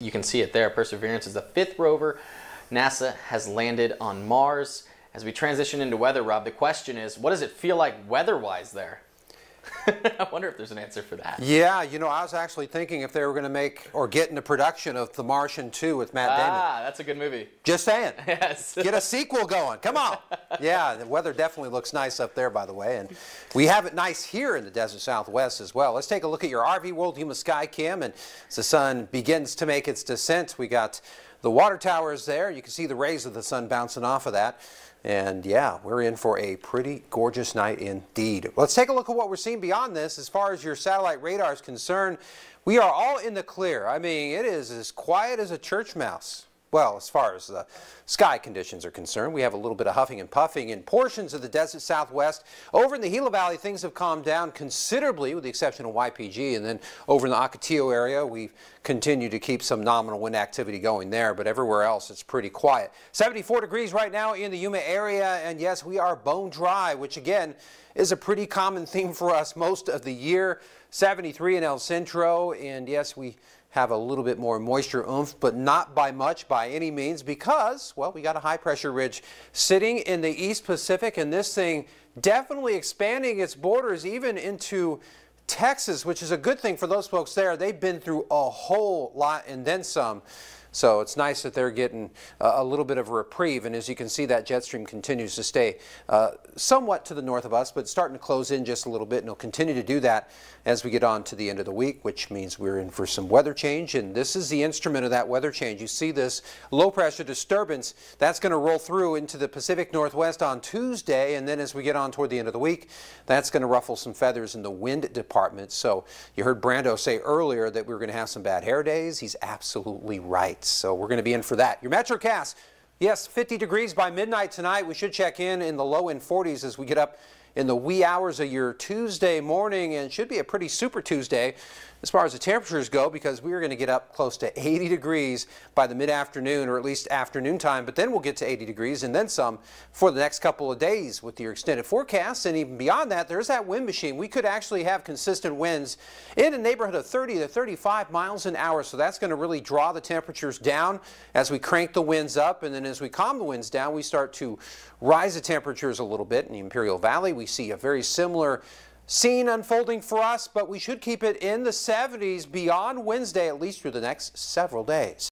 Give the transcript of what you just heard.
You can see it there. Perseverance is the 5th rover NASA has landed on Mars. As we transition into weather, Rob, the question is, what does it feel like weather-wise there? I wonder if there's an answer for that. Yeah, you know, I was actually thinking if they were going to make or get into production of The Martian 2 with Matt Damon. Ah, that's a good movie. Just saying. Yes. Get a sequel going. Come on. Yeah, the weather definitely looks nice up there, by the way. And we have it nice here in the desert Southwest as well. Let's take a look at your RV World Human Sky Cam. And as the sun begins to make its descent, we got the water towers there. You can see the rays of the sun bouncing off of that. And yeah, we're in for a pretty gorgeous night indeed. Let's take a look at what we're seeing beyond this. As far as your satellite radar is concerned, we are all in the clear. I mean, it is as quiet as a church mouse. Well, as far as the sky conditions are concerned, we have a little bit of huffing and puffing in portions of the desert Southwest. Over in the Gila Valley, things have calmed down considerably, with the exception of YPG. And then over in the Ocotillo area, we continue to keep some nominal wind activity going there. But everywhere else, it's pretty quiet. 74 degrees right now in the Yuma area. And yes, we are bone dry, which again is a pretty common theme for us most of the year. 73 in El Centro. And yes, we have a little bit more moisture oomph, but not by much by any means because, well, we got a high pressure ridge sitting in the East Pacific, and this thing definitely expanding its borders even into Texas, which is a good thing for those folks there. They've been through a whole lot and then some. So it's nice that they're getting a little bit of a reprieve. And as you can see, that jet stream continues to stay somewhat to the north of us, but starting to close in just a little bit. And it'll continue to do that as we get on to the end of the week, which means we're in for some weather change. And this is the instrument of that weather change. You see this low pressure disturbance that's going to roll through into the Pacific Northwest on Tuesday. And then as we get on toward the end of the week, that's going to ruffle some feathers in the wind department. So you heard Brando say earlier that we were going to have some bad hair days. He's absolutely right. So we're going to be in for that. Your METROCAST, yes, 50 degrees by midnight tonight. We should check in the low end 40s as we get up in the wee hours of your Tuesday morning, and should be a pretty super Tuesday as far as the temperatures go, because we are going to get up close to 80 degrees by the mid-afternoon, or at least afternoon time, but then we'll get to 80 degrees and then some for the next couple of days with your extended forecasts. And even beyond that, there's that wind machine. We could actually have consistent winds in the neighborhood of 30 to 35 miles an hour, so that's going to really draw the temperatures down as we crank the winds up. And then as we calm the winds down, we start to rise the temperatures a little bit. In the Imperial Valley, we see a very similar scene unfolding for us, but we should keep it in the 70s beyond Wednesday, at least through the next several days.